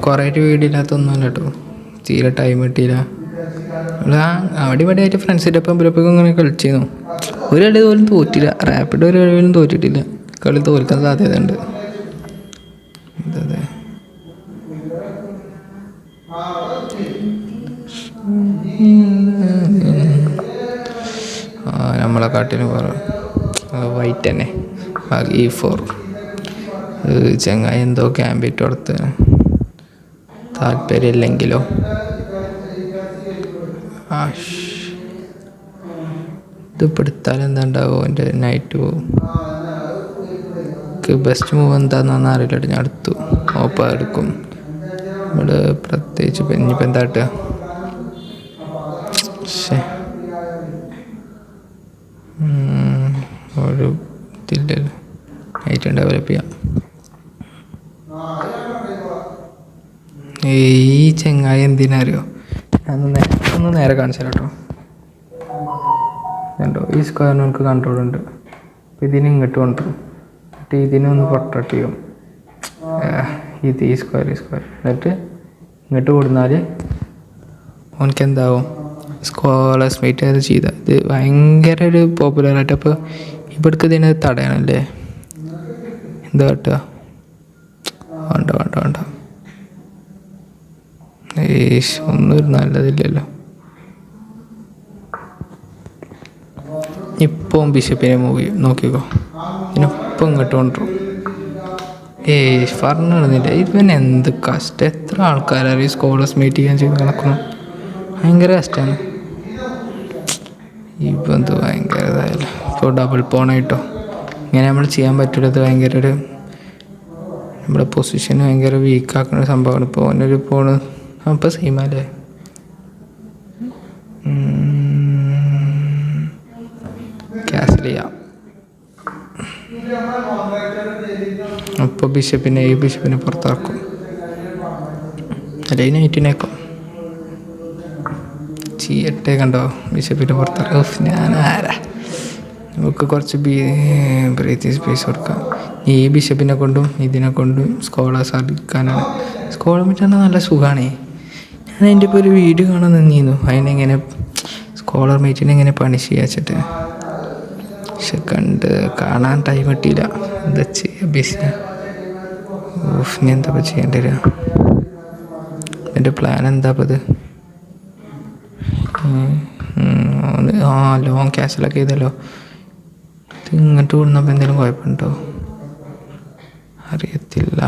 കുറേ വീഡിയോ ഇല്ലാത്തൊന്നുമല്ല കേട്ടോ, തീരെ ടൈം കിട്ടിയില്ല. അവിടെ ഇവിടെ ആയിട്ട് ഫ്രണ്ട്സിൻ്റെ ഒപ്പം ഇവരൊപ്പം ഇങ്ങനെ കളിച്ചിരുന്നു. ഒരു കളി പോലും തോറ്റില്ല, റാപ്പിഡ് ഒരു കളി പോലും തോറ്റിട്ടില്ല. കളി തോൽക്കാൻ സാധ്യതയുണ്ട്. അതെ നമ്മളെ കാട്ടിന് വൈറ്റ് തന്നെ E4 ചങ്ങായി എന്തോ ക്യാമ്പിട്ട് കൊടുത്ത് താല്പര്യമില്ലെങ്കിലോ. ഇത് പെടുത്താൽ എന്താ ഉണ്ടാവും, എൻ്റെ നൈറ്റ് പോവും. ബെസ്റ്റ് മൂവ് എന്താണെന്നൊന്നും അറിയില്ല. ഞാൻ എടുത്തു ഓപ്പ എടുക്കും. ഇവിടെ പ്രത്യേകിച്ച് ഇനിയിപ്പോൾ എന്താ കിട്ടുക. ഒരു ഇതില്ലല്ലോ, നൈറ്റ് ഡെവലപ്പ് ചെയ്യാം. ഈ ചെങ്ങായി എന്തിനറിയോ, ഒന്ന് നേരെ കാണിച്ചു തരാം കേട്ടോ. കണ്ടോ, ഈ സ്ക്വയറിന് നമുക്ക് കൺട്രോൾ ഉണ്ട്. അപ്പം ഇതിന് ഇങ്ങോട്ട് കൊണ്ടുവരും, എന്നിട്ട് ഇതിനൊന്ന് പ്രൊട്ടക്ട് ചെയ്യും. ഇത് ഈ സ്ക്വയർ എന്നിട്ട് ഇങ്ങോട്ട് കൊടുന്നാൽ ഓനക്ക് എന്താവും, സ്കോളേഴ്സ് മീറ്റ് അത് ചെയ്താൽ ഇത് ഭയങ്കര ഒരു പോപ്പുലറായിട്ട്. അപ്പോൾ ഇവിടേക്ക് ഇതിനെ തടയണല്ലേ, എന്താ കേട്ടോ. വേണ്ട ഒന്നും ഒരു നല്ലതില്ലല്ലോ. ഇപ്പം ബിഷപ്പിനെ മൂവ് ചെയ്യും, നോക്കിക്കോ. ഇതിനിപ്പം ഇങ്ങോട്ട് കൊണ്ടുവരും. പറഞ്ഞിടുന്നില്ല ഇവൻ എന്ത് കഷ്ടം. എത്ര ആൾക്കാരും സ്കോളേഴ്സ് മീറ്റ് ചെയ്യാൻ ചെയ്ത് നടക്കണം, ഭയങ്കര കഷ്ടമാണ്. ഇപ്പം എന്ത് ഭയങ്കര ഇതായാലും ഇപ്പോൾ ഡബിൾ പോണായിട്ടോ ഇങ്ങനെ നമ്മൾ ചെയ്യാൻ പറ്റില്ലത്. ഭയങ്കര ഒരു നമ്മുടെ പൊസിഷൻ ഭയങ്കര വീക്കാക്കുന്ന ഒരു സംഭവമാണ്. ഇപ്പോൾ ഓനൊരു പോണ് അപ്പോൾ സെയിമല്ലേ. ക്യാൻസൽ ചെയ്യാം. അപ്പോൾ ഈ ബിഷപ്പിനെ പുറത്താക്കും, അല്ലെങ്കിൽ നൈറ്റിനേക്കും ചെയ്യട്ടെ. കണ്ടോ, ബിഷപ്പിനെ പുറത്താക്കും. ഞാൻ ആരാ, നമുക്ക് കുറച്ച് ബ്രീത്തിങ് സ്പേസ് കൊടുക്കാം. ഈ ബിഷപ്പിനെ കൊണ്ടും ഇതിനെ കൊണ്ടും സ്കോളേഴ്സ് അടുക്കാനാണ്. സ്കോളർ മീറ്റാണ് നല്ല സുഖമാണ്. ഞാൻ അതിൻ്റെ ഇപ്പോൾ ഒരു വീഡിയോ കാണാൻ നിന്നിരുന്നു, അതിനെങ്ങനെ സ്കോളർ മീറ്റിനെ എങ്ങനെ പണിഷ് ചെയ്യാച്ചിട്ട്. പക്ഷെ കാണാൻ ടൈം കിട്ടിയില്ല. എന്താ ചെയ്യുക, ബിസി. ഇനി എന്താ ചെയ്യേണ്ടി വരിക. എൻ്റെ പ്ലാൻ എന്താ ഇപ്പോൾ ഇത്. ലോങ് ക്യാൻസലൊക്കെ ചെയ്തല്ലോ. ഇത് ഇങ്ങോട്ട് കൊടുന്നപ്പോൾ എന്തെങ്കിലും കുഴപ്പമുണ്ടോ അറിയത്തില്ല.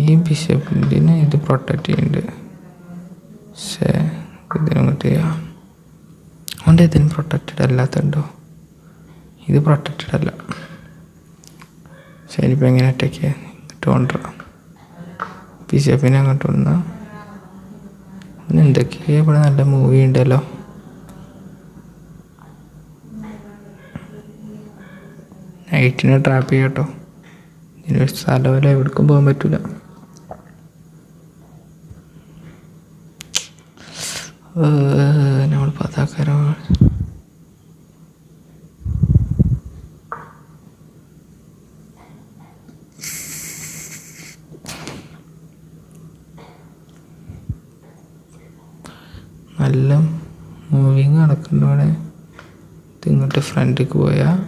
ഈ ബിഷപ്പിനെ ഇത് പ്രൊട്ടക്റ്റ് ചെയ്യുന്നുണ്ട്, പക്ഷേ ഇതിനങ്ങോട്ട് ചെയ്യാം. അതുകൊണ്ട് ഇതിന് പ്രൊട്ടക്റ്റഡ് അല്ലാത്തുണ്ടോ, ഇത് പ്രൊട്ടക്റ്റഡ് അല്ല. ശരി, ഇപ്പം എങ്ങനെ അറ്റാക്ക് ഇങ്ങോട്ട് കൊണ്ടുവരാം. ബിഷപ്പിനെ അങ്ങോട്ട് കൊണ്ടുവന്നാൽ എന്തൊക്കെയാണ് ഇവിടെ നല്ല മൂവി ഉണ്ടല്ലോ. നൈറ്റിനെ ട്രാപ്പ് ചെയ്യാം കേട്ടോ. ഇതിന് സ്ഥലമല്ല, എവിടേക്കും പോകാൻ പറ്റില്ല. നമ്മൾ പതാക്കാരോ നല്ല മൂവിങ് നടക്കുന്നവിടെ. ഇങ്ങോട്ട് ഫ്രണ്ടിലേക്ക് പോയാൽ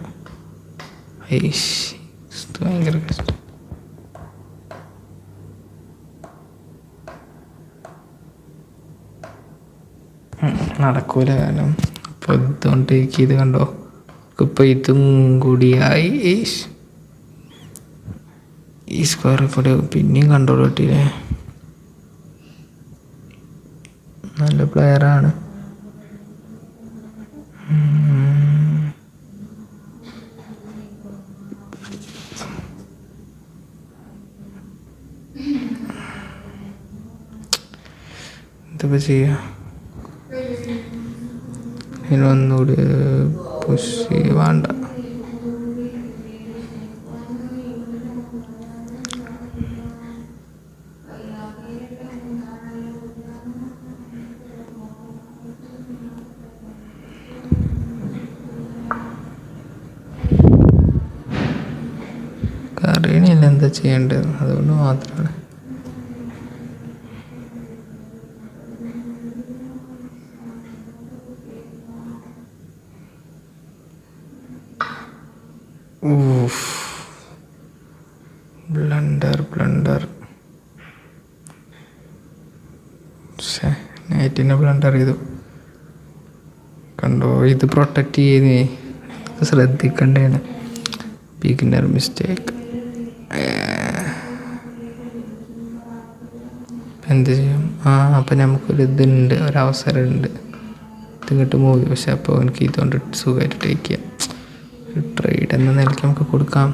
ഭയങ്കര കഷ്ടം. നടക്കൂല, കാരണം ഇപ്പോൾ ഇതുകൊണ്ട് ഇത് കണ്ടോ, ഇപ്പോൾ ഇതും കൂടിയായി ഈ സ്ക്വയർ കൂടെ പിന്നെയും കൺട്രോൾ കിട്ടിയില്ലേ. നല്ല പ്ലെയറാണ്. ഇതിപ്പോൾ ചെയ്യുക, ഇതിനൊന്നുകൂടി പുഷ് വേണ്ട. അറിയണില്ല എന്താ ചെയ്യേണ്ടത്, അതുകൊണ്ട് മാത്രമാണ്. ബ്ലണ്ടർ നൈറ്റിനെ ബ്ലണ്ടർ ചെയ്തു കണ്ടോ. ഇത് പ്രൊട്ടക്റ്റ് ചെയ്യുന്നേ, ശ്രദ്ധിക്കേണ്ടതാണ്. Beginner mistake. എന്ത് ചെയ്യും? അപ്പം നമുക്കൊരു ഇതുണ്ട്, ഒരവസരമുണ്ട്. ഇതിങ്ങോട്ട് മൂവി. പക്ഷെ അപ്പോൾ എനിക്ക് ഇതുകൊണ്ട് സുഖമായിട്ട് ടേക്ക് ചെയ്യാം. ഒരു ട്രേഡ് എന്ന നിലയ്ക്ക് നമുക്ക് കൊടുക്കാം.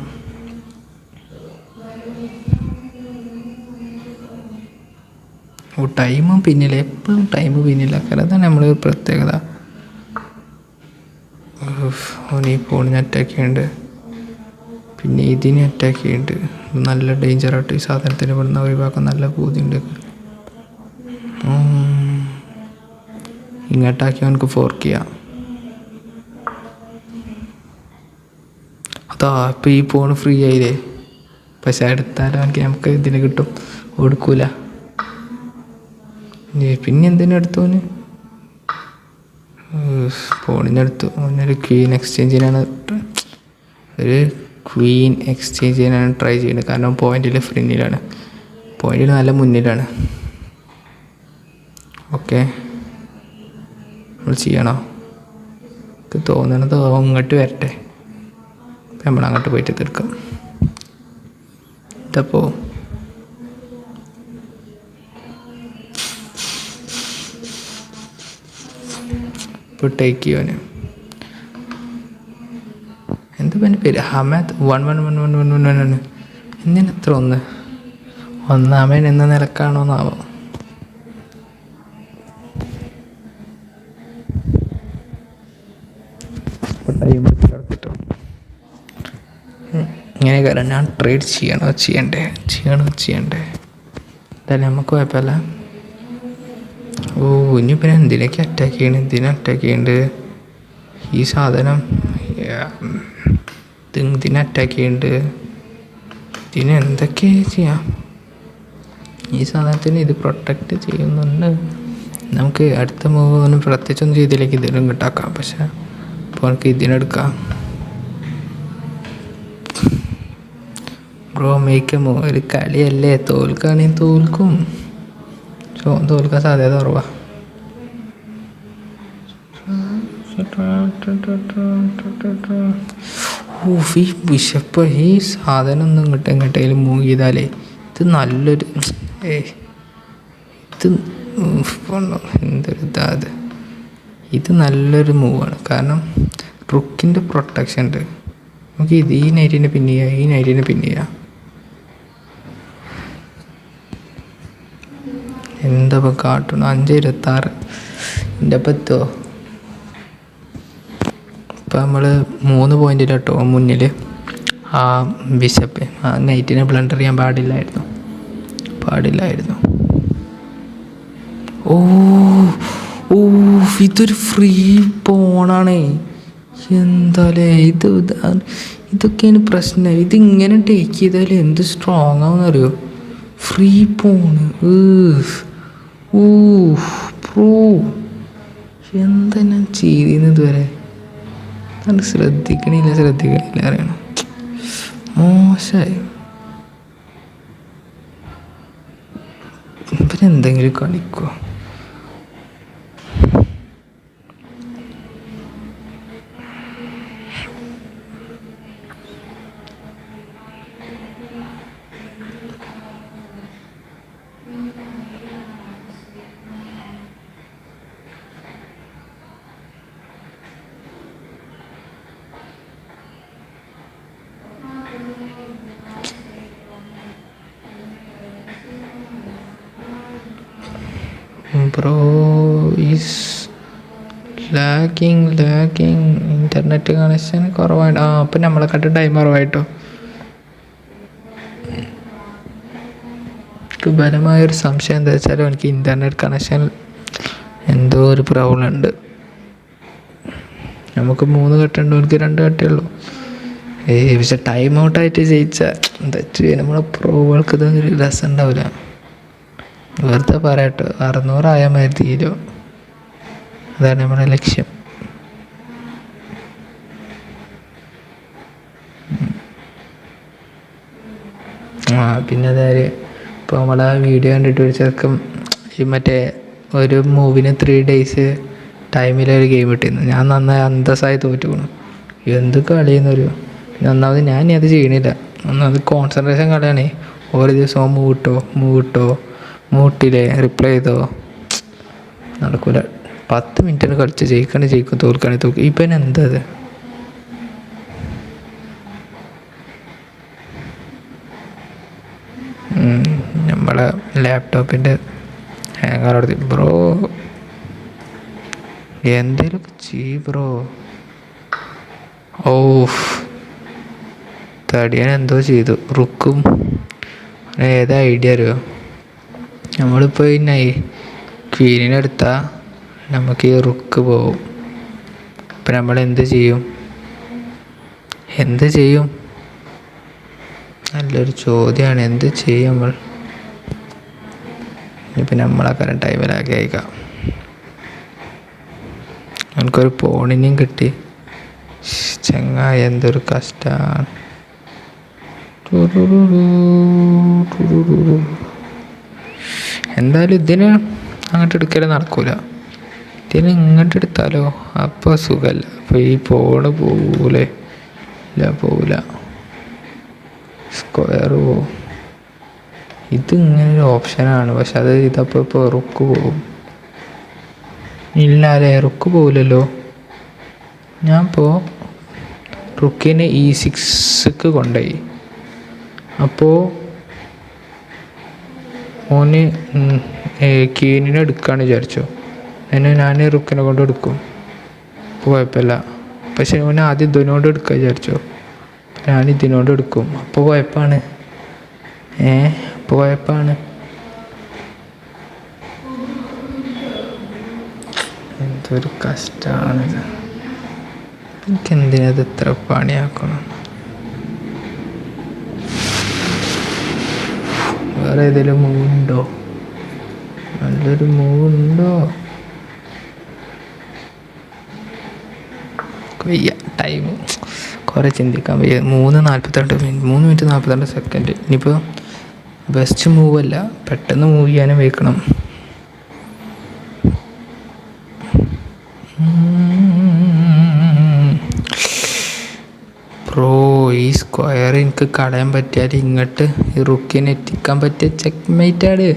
ടൈമും പിന്നില്ല, എപ്പോഴും ടൈം പിന്നിലാക്കാൻ. അതാണ് നമ്മളൊരു പ്രത്യേകത. ഈ ഫോണിനെ അറ്റാക്ക് ചെയ്യുന്നുണ്ട്, പിന്നെ ഇതിനെ അറ്റാക്ക് ചെയ്യുന്നുണ്ട്. നല്ല ഡേഞ്ചറായിട്ട് ഈ സാധനത്തിന് ഇവിടുന്ന് ഒഴിവാക്കാൻ നല്ല ബോധ്യമുണ്ട്. ഇങ്ങോട്ടാക്കി അവനക്ക് ഫോർക്ക് ചെയ്യാം. അതാ ഇപ്പം ഈ ഫോൺ ഫ്രീ ആയില്ലേ. പക്ഷെ എടുത്താലും അവനക്ക് നമുക്ക് ഇതിന് കിട്ടും, കൊടുക്കൂല. പിന്നെ എന്തിനും എടുത്തോന് ഫോണിനെടുത്തു. അവനൊരു ക്വീൻ എക്സ്ചേഞ്ചിനാണ് ട്രൈ ചെയ്യുന്നത്. കാരണം പോയിന്റിൽ ഫ്രണ്ടിലാണ്, പോയിന്റിൽ നല്ല മുന്നിലാണ്. ഓക്കെ, നമ്മൾ ചെയ്യണോ? എനിക്ക് തോന്നണത് അങ്ങോട്ട് വരട്ടെ, നമ്മളങ്ങോട്ട് പോയിട്ട് തീർക്കാം. ഇതപ്പോൾ ഇപ്പോൾ ടേക്ക് ചെയ്യുവാന് എന്താ എൻ്റെ പേര്? ഹമദ് 111111 എന്തിനാ എത്ര ഒന്നാമൻ എന്ന നിലക്കാണോന്നാവോ? ഇങ്ങനെ കാരണം ഞാൻ ട്രേഡ് ചെയ്യണ്ടേ എന്തായാലും നമുക്ക് കുഴപ്പമില്ല. ഇനി പിന്നെ എന്തിനൊക്കെ അറ്റാക്ക് ചെയ്യണം, അറ്റാക്ക് ചെയ്യേണ്ടത് ഈ സാധനം, ഇതിനെ അറ്റാക്ക് ചെയ്യേണ്ടത്, ഇതിന് എന്തൊക്കെ ചെയ്യാം. ഈ സാധനത്തിന് ഇത് പ്രൊട്ടക്റ്റ് ചെയ്യുന്നുണ്ട്. നമുക്ക് അടുത്ത മൂവ് ഒന്നും പ്രത്യേകിച്ചൊന്നും ചെയ്തിലേക്ക് ഇതിലും കിട്ടാക്കാം. പക്ഷെ ഇപ്പോൾ നമുക്ക് ഇതിനെടുക്കാം. Bro make a move. ഒരു കളിയല്ലേ, തോൽക്കുകയാണെങ്കിൽ തോൽക്കും. തോൽക്കാൻ സാധ്യത കുറവാ. ഈ ബിഷപ്പ് ഈ സാധനം ഒന്നും എങ്ങോട്ടെങ്കിലും മൂവ് ചെയ്താലേ ഇത് നല്ലൊരു എന്തൊരു ഇതാത്. ഇത് നല്ലൊരു മൂവാണ്. കാരണം റുക്കിൻ്റെ പ്രൊട്ടക്ഷൻ ഉണ്ട്. നമുക്ക് ഇത് ഈ നൈറ്റിനെ പിന്നെ ചെയ്യാം. എന്താ ഇപ്പം കാട്ടണം? 5:26 എൻ്റെ അപ്പം എത്തുമോ? ഇപ്പം നമ്മൾ 3 പോയിന്റിലാട്ടോ മുന്നിൽ. ആ ബിഷപ്പ് ആ നൈറ്റിനെ ബ്ലണ്ടർ ചെയ്യാൻ പാടില്ലായിരുന്നു. ഇതൊരു ഫ്രീ പോണാണേ. എന്താലേ ഇതൊക്കെയാണ് പ്രശ്നം. ഇതിങ്ങനെ ടേക്ക് ചെയ്താൽ എന്ത് സ്ട്രോങ് ആവുമെന്നറിയോ? ഫ്രീ പോണ്. എന്താ ഞാൻ ചെയ്തിരുന്നത് ഇതുവരെ? അത് ശ്രദ്ധിക്കണില്ല അറിയണം. മോശമായി. പിന്നെ എന്തെങ്കിലും കളിക്കുമോ? Bro is lagging internet connection കുറവായിട്ട്. അപ്പം നമ്മളെക്കാട്ട് ടൈം കുറവായിട്ടോ. എനിക്ക് ബലമായൊരു സംശയം എന്താ വെച്ചാൽ എനിക്ക് ഇൻ്റർനെറ്റ് കണക്ഷൻ എന്തോ ഒരു പ്രോബ്ലം ഉണ്ട്. നമുക്ക് 3 കട്ടുണ്ട്, എനിക്ക് 2 കട്ടേ ഉള്ളൂ. പക്ഷെ ടൈം ഔട്ടായിട്ട് ജയിച്ച എന്താ ചെയ്യുക, നമ്മളെ പ്രോകൾക്ക് ഇതൊരു രസം ഉണ്ടാവില്ല. വെറുതെ പറയട്ടോ, 600 ആയാൽ മതി, തീരും. അതാണ് നമ്മുടെ ലക്ഷ്യം. പിന്നെ അതായത് ഇപ്പോൾ നമ്മളെ വീഡിയോ കണ്ടിട്ട് ഒരു ചെറുക്കം ഈ മറ്റേ ഒരു മൂവിന് 3 days ടൈമിലൊരു ഗെയിം കിട്ടിയിരുന്നു. ഞാൻ നന്നായി അന്തസ്സായി തോറ്റു പോകണം. എന്ത് കളിയെന്നൊരു. ഒന്നാമത് ഞാൻ അത് ചെയ്യണില്ല. ഒന്നാമത് കോൺസെൻട്രേഷൻ കളിയാണേ. ഓരോ ദിവസവും മൂട്ടില്ലേ റിപ്ലൈ ചെയ്തോ നടക്കൂല. 10 മിനിറ്റിന് കളിച്ച് ജയിക്കും, തോൽക്കുകയാണെങ്കിൽ തോൽക്കും. ഇപ്പം എന്താ അത്? നമ്മളെ ലാപ്ടോപ്പിൻ്റെ ഹാങ്ങർ ബ്രോ, എന്തേലും ബ്രോ. തടിയാൻ എന്തോ ചെയ്തു. റുക്കും ഏതാ ഐഡിയ അറിയോ? നമ്മളിപ്പോൾ പിന്നെ ക്വീനിനെ എടുത്താൽ നമുക്ക് ഈ റുക്ക് പോവും. ഇപ്പം നമ്മൾ എന്ത് ചെയ്യും? നല്ലൊരു ചോദ്യമാണ്. എന്ത് ചെയ്യും നമ്മൾ? ഇപ്പം നമ്മളാക്കാരം ടൈമിലാക്കി അയക്കാം. എനിക്കൊരു പോണിനെയും കിട്ടി. ചങ്ങായി എന്തൊരു കഷ്ടമാണ്. എന്തായാലും ഇതിന് അങ്ങോട്ട് എടുക്കലേ നടക്കൂല. ഇതിന് ഇങ്ങോട്ട് എടുത്താലോ അപ്പോൾ സുഖമല്ല. അപ്പോൾ ഈ പോവില്ല. സ്ക്വയർ പോവും. ഇത് ഇങ്ങനൊരു ഓപ്ഷനാണ്, പക്ഷെ അത് ഇതപ്പോൾ റുക്ക് പോവും. ഇല്ല അല്ലേ, റുക്ക് പോവില്ലല്ലോ. ഞാൻ ഇപ്പോൾ റുക്കിനെ E6 കൊണ്ടുപോയി. അപ്പോൾ ഓന് ക്വീനിനെ എടുക്കാന്ന് വിചാരിച്ചു. അതിന് ഞാൻ റുക്കിനെ കൊണ്ട് എടുക്കും, അപ്പോൾ കുഴപ്പമില്ല. പക്ഷെ ഓന് ആദ്യം ഇതിനോട് എടുക്കാൻ വിചാരിച്ചു. ഞാൻ ഇതിനോട് എടുക്കും, അപ്പോൾ കുഴപ്പമാണ്. എന്തൊരു കഷ്ടമാണിത്. എനിക്കെന്തിനത് ഇത്ര പണിയാക്കണം? വേറെ ഏതെങ്കിലും മൂവുണ്ടോ? നല്ലൊരു മൂവുണ്ടോ? വയ്യ, ടൈം കുറേ ചിന്തിക്കാൻ വയ്യ. 3 മിനിറ്റ് 42 സെക്കൻഡ്. ഇനിയിപ്പോൾ ബെസ്റ്റ് മൂവല്ല, പെട്ടെന്ന് മൂവ് ചെയ്യാനും വെക്കണം. ബ്രോ, ഈ സ്ക്വയർ എനിക്ക് കളയാൻ പറ്റിയാൽ ഇങ്ങോട്ട് ഈ റുക്കിനെ എത്തിക്കാൻ പറ്റിയ ചെക്ക്മേറ്റാണ്.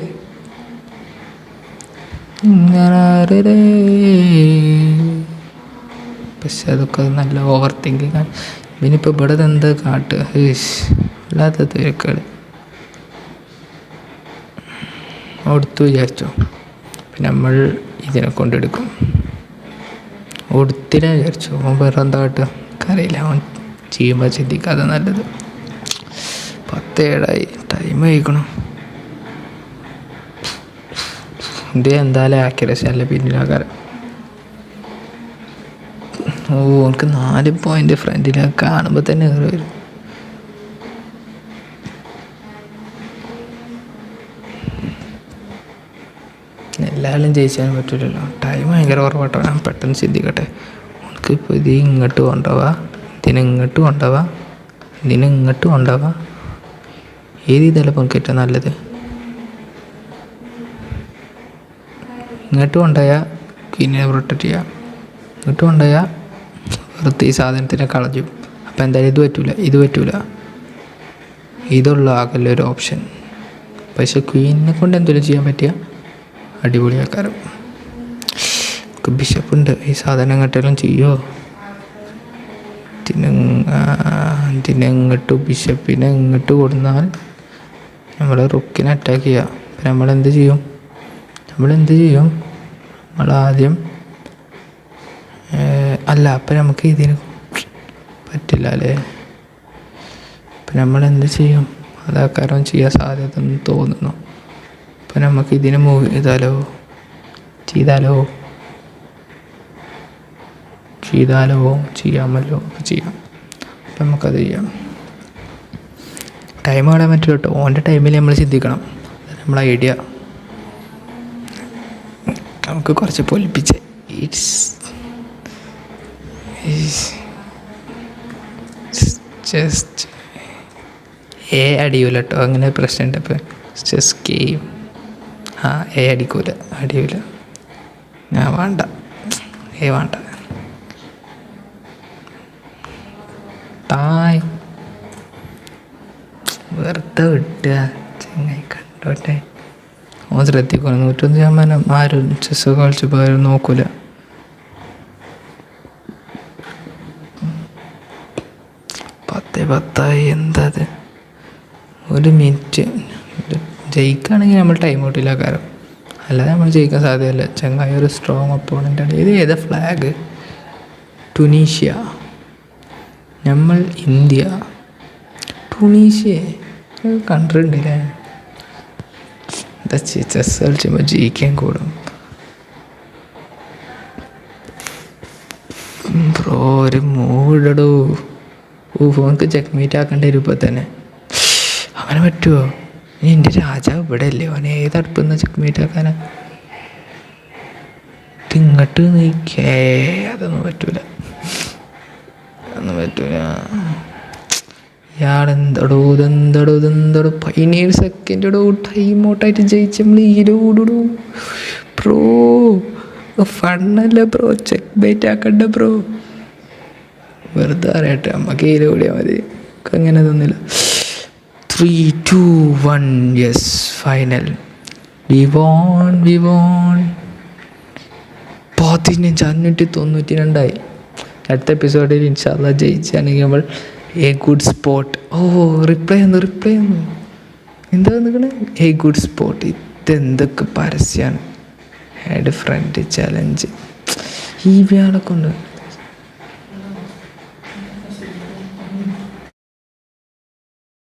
പക്ഷെ അതൊക്കെ നല്ല ഓവർ തിങ്കിങ് ആണ്. ഇനിയിപ്പോൾ ഇവിടെ എന്താ കാട്ടുക? അല്ലാത്ത തിരക്കുകൾ കൊടുത്തു വിചാരിച്ചോ. പിന്നെ നമ്മൾ ഇതിനെ കൊണ്ടെടുക്കും. കൊടുത്തില്ല വിചാരിച്ചു, അവൻ വേറെ എന്താ കാട്ടുക അറിയില്ല. അവൻ ചെയ്യുമ്പോൾ ചിന്തിക്കാതെ നല്ലത്. 10:07 ടൈം കഴിക്കണം. ഇത് എന്തായാലും ആക്യുറസി അല്ല പിന്നിലാകാരം. എനിക്ക് 4 പോയിന്റ് ഫ്രണ്ടിലാണ്. കാണുമ്പോൾ തന്നെ കയറി വരും. എല്ലാവരും ജയിച്ചാലും പറ്റില്ലല്ലോ. ടൈം ഭയങ്കര കുറവാട്ടോ. ഞാൻ പെട്ടെന്ന് ചിന്തിക്കട്ടെ. നമുക്കിപ്പോൾ ഇത് ഇങ്ങോട്ട് കൊണ്ടുപോവാം, ഇതിനിങ്ങോട്ട് കൊണ്ടുപോവാം. ഏത് ഇതല്ല ഇപ്പോൾ എനിക്ക് ഏറ്റവും നല്ലത്? ഇങ്ങോട്ട് കൊണ്ടുപോയാൽ പിന്നെ പ്രൊട്ടക്റ്റ് ചെയ്യാം. ഇങ്ങോട്ട് കൊണ്ടുപോയാൽ വെറുതെ ഈ സാധനത്തിനെ കളഞ്ഞു. അപ്പോൾ എന്തായാലും ഇത് പറ്റൂല. ഇതുള്ള ആകല്ല ഒരു ഓപ്ഷൻ. പക്ഷെ ക്വീനിനെ കൊണ്ട് എന്തെങ്കിലും ചെയ്യാൻ പറ്റിയ അടിപൊളിയാക്കാരം. നമുക്ക് ബിഷപ്പുണ്ട്. ഈ സാധനം എങ്ങോട്ടെല്ലാം ചെയ്യുമോ? ബിഷപ്പിനെ ഇങ്ങോട്ട് കൊടുന്നാൽ നമ്മൾ റുക്കിനെ അറ്റാക്ക് ചെയ്യുക. അപ്പം നമ്മളെന്ത് ചെയ്യും? നമ്മളാദ്യം അപ്പം നമുക്ക് ഇതിന് പറ്റില്ല അല്ലേ. അപ്പം നമ്മളെന്ത് ചെയ്യും? അതാക്കാരം ചെയ്യാൻ സാധ്യത തോന്നുന്നു. അപ്പം നമുക്ക് ഇതിനെ മൂവ് ചെയ്താലോ? ചെയ്യാമല്ലോ. അപ്പം ചെയ്യാം. അപ്പം നമുക്കത് ചെയ്യാം. ടൈം കളയാൻ പറ്റില്ല കേട്ടോ. ഓൻ്റെ ടൈമിൽ നമ്മൾ ചിന്തിക്കണം. നമ്മളെ ഐഡിയ നമുക്ക് കുറച്ച് പൊലിപ്പിച്ച് ജസ്റ്റ് അടിയൂല കേട്ടോ. അങ്ങനെ പ്രശ്നമുണ്ട്. ഇപ്പം ജസ്റ്റ് ഗെയിം അടിയൂല. ഞാൻ വേണ്ട തായ് വെറുതെ വിട്ടുക. ചങ്ങായി കണ്ടോട്ടെ. ഓൻ ശ്രദ്ധിക്കണം. 101% ആരും ചെസ്സൊക്കെ കളിച്ചപ്പോൾ ആരും നോക്കൂല. പത്തായി എന്തത്. 1 മിനിറ്റ് ജയിക്കുകയാണെങ്കിൽ നമ്മൾ ടൈം ഔട്ടില്ല. കാരണം അല്ലാതെ നമ്മൾ ജയിക്കാൻ സാധ്യതയില്ല. ചങ്ങായി ഒരു സ്ട്രോങ് ഒപ്പോണൻ്റാണ്. ഇത് ഏതാ ഫ്ലാഗ്? ടുണീഷ്യ. നമ്മൾ ഇന്ത്യ. ടുണീഷ്യ കൺട്രി ഉണ്ടല്ലേ. എന്താ ചെസ് കളിച്ചുമ്പോൾ ജയിക്കാൻ കൂടും ബ്രോ. ഒരു മൂടടോ. ഫോണിക്ക് ചെക്ക് മീറ്റ് ആക്കേണ്ടി വരും ഇപ്പോൾ തന്നെ. അങ്ങനെ പറ്റുമോ? എൻ്റെ രാജാവ് ഇവിടെ അല്ലേ. അവനെ ഏതടുപ്പെന്ന് ചെക്ക് മീറ്റ് ആക്കാനാ? ഇങ്ങോട്ട് നീക്കേ. അതൊന്നും പറ്റൂല. ഇയാളെന്തടോ ഇതെന്തടോ 17 സെക്കൻഡോ ടൈം ഔട്ടായിട്ട് ജയിച്ച നമ്മൾ ഈരോടോ ബ്രോ. ഫണ്ണല്ല ബ്രോ. ചെക്ക് ബൈറ്റ് ആക്കണ്ട ബ്രോ. വെറുതെ അറിയട്ടെ. നമുക്ക് ഈര കൂടിയാൽ മതി. അങ്ങനെ തോന്നില്ല. 3, 2, 1 യെസ് ഫൈനൽ. V von 1592. അടുത്ത എപ്പിസോഡിൽ ഇൻഷാല്ലാ ജയിച്ചാണെങ്കിൽ നമ്മൾ എ ഗുഡ് സ്പോട്ട്. റിപ്ലൈ ഒന്നു എന്താ നിൽക്കണേ? A good spot. ഇതെന്തൊക്കെ പരസ്യമാണ്. Add friend challenge. ഈ വ്യാളെ കൊണ്ട്